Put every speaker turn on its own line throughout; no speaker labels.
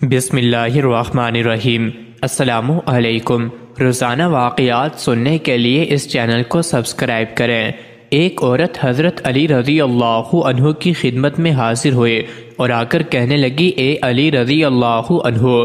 بسم اللہ الرحمن الرحیم۔ السلام علیکم۔ روزانہ واقعات سننے کے لیے اس چینل کو سبسکرائب کریں۔ ایک عورت حضرت علی رضی اللہ عنہ کی خدمت میں حاضر ہوئے اور آ کر کہنے لگی، اے علی رضی اللہ عنہ،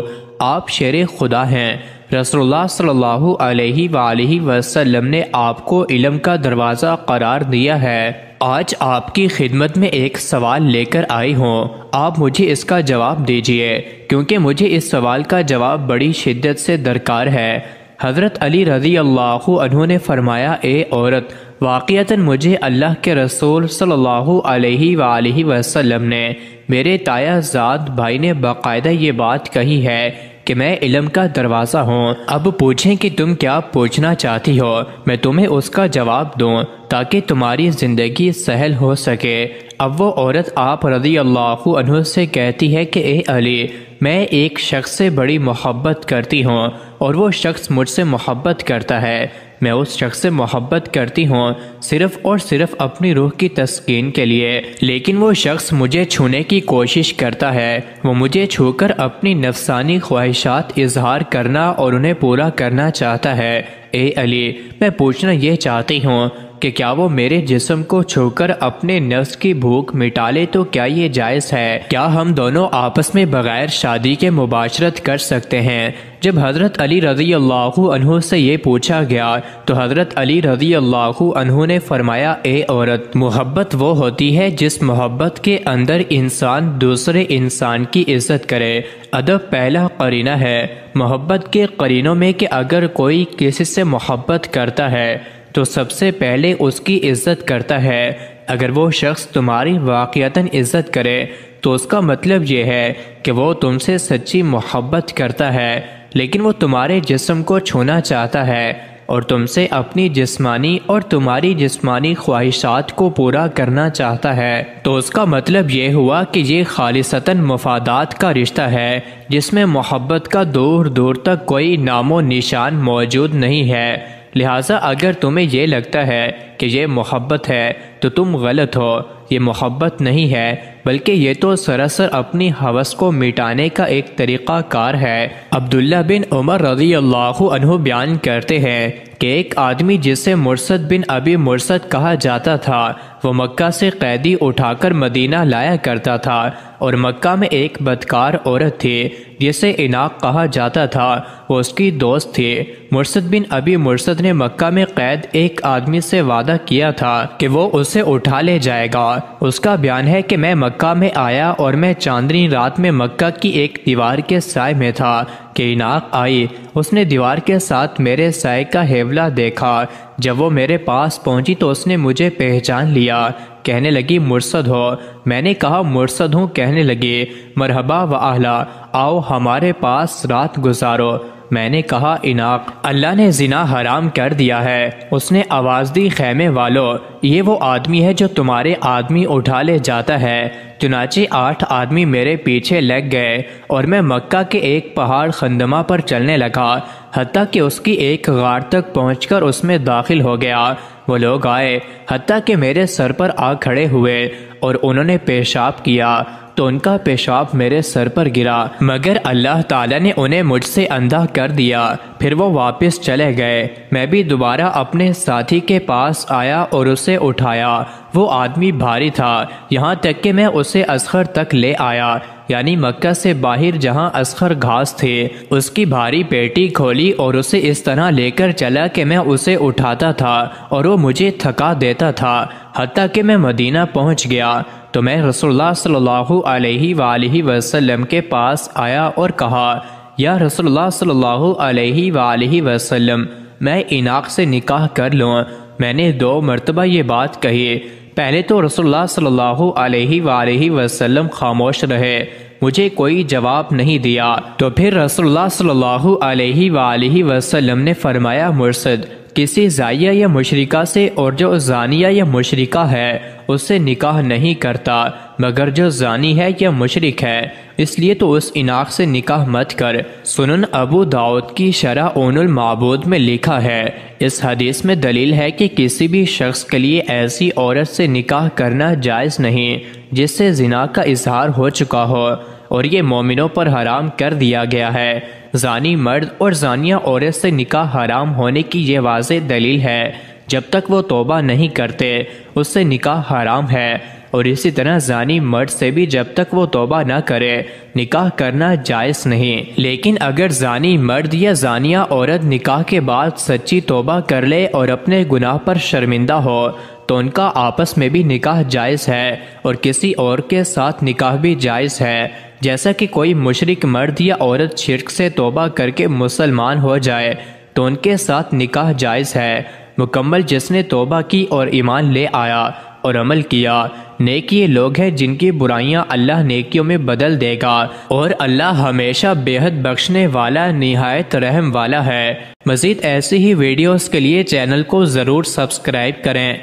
آپ شیر خدا ہیں۔ رسول اللہ صلی اللہ علیہ وآلہ وسلم نے آپ کو علم کا دروازہ قرار دیا ہے۔ آج آپ کی خدمت میں ایک سوال لے کر آئی ہوں، آپ مجھے اس کا جواب دیجئے، کیونکہ مجھے اس سوال کا جواب بڑی شدت سے درکار ہے۔ حضرت علی رضی اللہ عنہ نے فرمایا، اے عورت، واقعتاً مجھے اللہ کے رسول صلی اللہ علیہ وآلہ وسلم نے، میرے تایا زاد بھائی نے باقاعدہ یہ بات کہی ہے کہ میں علم کا دروازہ ہوں۔ اب پوچھیں کہ تم کیا پوچھنا چاہتی ہو، میں تمہیں اس کا جواب دوں تاکہ تمہاری زندگی سہل ہو سکے۔ اب وہ عورت آپ رضی اللہ عنہ سے کہتی ہے کہ اے علی، میں ایک شخص سے بڑی محبت کرتی ہوں اور وہ شخص مجھ سے محبت کرتا ہے۔ میں اس شخص سے محبت کرتی ہوں صرف اور صرف اپنی روح کی تسکین کے لیے، لیکن وہ شخص مجھے چھونے کی کوشش کرتا ہے، وہ مجھے چھو کر اپنی نفسانی خواہشات اظہار کرنا اور انہیں پورا کرنا چاہتا ہے۔ اے علی، میں پوچھنا یہ چاہتی ہوں کہ کیا وہ میرے جسم کو چھو کر اپنے نفس کی بھوک مٹا لے تو کیا یہ جائز ہے؟ کیا ہم دونوں آپس میں بغیر شادی کے مباشرت کر سکتے ہیں؟ جب حضرت علی رضی اللہ عنہ سے یہ پوچھا گیا تو حضرت علی رضی اللہ عنہ نے فرمایا، اے عورت، محبت وہ ہوتی ہے جس محبت کے اندر انسان دوسرے انسان کی عزت کرے۔ ادب پہلا قرینہ ہے محبت کے قرینوں میں کہ اگر کوئی کسی سے محبت کرتا ہے تو سب سے پہلے اس کی عزت کرتا ہے۔ اگر وہ شخص تمہاری واقعتاً عزت کرے تو اس کا مطلب یہ ہے کہ وہ تم سے سچی محبت کرتا ہے، لیکن وہ تمہارے جسم کو چھونا چاہتا ہے اور تم سے اپنی جسمانی اور تمہاری جسمانی خواہشات کو پورا کرنا چاہتا ہے، تو اس کا مطلب یہ ہوا کہ یہ خالصتاً مفادات کا رشتہ ہے جس میں محبت کا دور دور تک کوئی نام و نشان موجود نہیں ہے۔ لہٰذا اگر تمہیں یہ لگتا ہے کہ یہ محبت ہے تو تم غلط ہو، یہ محبت نہیں ہے بلکہ یہ تو سراسر اپنی ہوس کو مٹانے کا ایک طریقہ کار ہے۔ عبداللہ بن عمر رضی اللہ عنہ بیان کرتے ہیں کہ ایک آدمی جسے مرثد بن ابی مرثد کہا جاتا تھا، وہ مکہ سے قیدی اٹھا کر مدینہ لایا کرتا تھا، اور مکہ میں ایک بدکار عورت تھی جسے عناق کہا جاتا تھا، وہ اس کی دوست تھی۔ مرثد بن ابی مرثد نے مکہ میں قید ایک آدمی سے وعدہ کیا تھا کہ وہ اسے اٹھا لے جائے گا۔ اس کا بیان ہے کہ میں مکہ میں آیا اور میں چاندنی رات میں مکہ کی ایک دیوار کے سائے میں تھا کہ عناق آئی، اس نے دیوار کے ساتھ میرے سائے کا حیولہ دیکھا۔ جب وہ میرے پاس پہنچی تو اس نے مجھے پہچان لیا، کہنے لگی مرثد ہو؟ میں نے کہا مرثد ہوں۔ کہنے لگی مرحبا و اہلا، آؤ ہمارے پاس رات گزارو۔ میں نے کہا عناق، اللہ نے زنا حرام کر دیا ہے۔ اس نے آواز دی خیمے والو، یہ وہ آدمی ہے جو تمہارے آدمی اٹھا لے جاتا ہے۔ چنانچہ 8 آدمی میرے پیچھے لگ گئے اور میں مکہ کے ایک پہاڑ خندمہ پر چلنے لگا، حتیٰ کہ اس کی ایک غار تک پہنچ کر اس میں داخل ہو گیا۔ وہ لوگ آئے حتیٰ کہ میرے سر پر آ کھڑے ہوئے اور انہوں نے پیشاب کیا تو ان کا پیشاب میرے سر پر گرا، مگر اللہ تعالیٰ نے انہیں مجھ سے اندھا کر دیا۔ پھر وہ واپس چلے گئے۔ میں بھی دوبارہ اپنے ساتھی کے پاس آیا اور اسے اٹھایا۔ وہ آدمی بھاری تھا، یہاں تک کہ میں اسے اصغر تک لے آیا، یعنی مکہ سے باہر جہاں اصغر گھاس تھے۔ اس کی بھاری پیٹی کھولی اور اسے اس طرح لے کر چلا کہ میں اسے اٹھاتا تھا اور وہ مجھے تھکا دیتا تھا، حتیٰ کہ میں مدینہ پہنچ گیا تو میں رسول اللہ صلی اللہ علیہ وآلہ وسلم کے پاس آیا اور کہا، یا رسول اللہ صلی اللہ علیہ وآلہ وسلم، میں عناق سے نکاح کر لوں؟ میں نے 2 مرتبہ یہ بات کہی۔ پہلے تو رسول اللہ صلی اللہ علیہ وآلہ وسلم خاموش رہے، مجھے کوئی جواب نہیں دیا۔ تو پھر رسول اللہ صلی اللہ علیہ وآلہ وسلم نے فرمایا، مرثد کسی زائیہ یا مشرکہ سے، اور جو زانیہ یا مشرکہ ہے اس سے نکاح نہیں کرتا مگر جو زانی ہے یا مشرک ہے، اس لیے تو اس عناق سے نکاح مت کر۔ سنن ابو داؤد کی شرح اون المعبود میں لکھا ہے، اس حدیث میں دلیل ہے کہ کسی بھی شخص کے لیے ایسی عورت سے نکاح کرنا جائز نہیں جس سے زنا کا اظہار ہو چکا ہو، اور یہ مومنوں پر حرام کر دیا گیا ہے۔ زانی مرد اور زانیہ عورت سے نکاح حرام ہونے کی یہ واضح دلیل ہے۔ جب تک وہ توبہ نہیں کرتے اس سے نکاح حرام ہے، اور اسی طرح زانی مرد سے بھی جب تک وہ توبہ نہ کرے نکاح کرنا جائز نہیں۔ لیکن اگر زانی مرد یا زانیہ عورت نکاح کے بعد سچی توبہ کر لے اور اپنے گناہ پر شرمندہ ہو تو ان کا آپس میں بھی نکاح جائز ہے، اور کسی اور کے ساتھ نکاح بھی جائز ہے۔ جیسا کہ کوئی مشرک مرد یا عورت شرک سے توبہ کر کے مسلمان ہو جائے تو ان کے ساتھ نکاح جائز ہے مکمل، جس نے توبہ کی اور ایمان لے آیا اور عمل کیا۔ نیک یہ لوگ ہیں جن کی برائیاں اللہ نیکیوں میں بدل دے گا، اور اللہ ہمیشہ بے حد بخشنے والا نہایت رحم والا ہے۔ مزید ایسی ہی ویڈیوز کے لیے چینل کو ضرور سبسکرائب کریں۔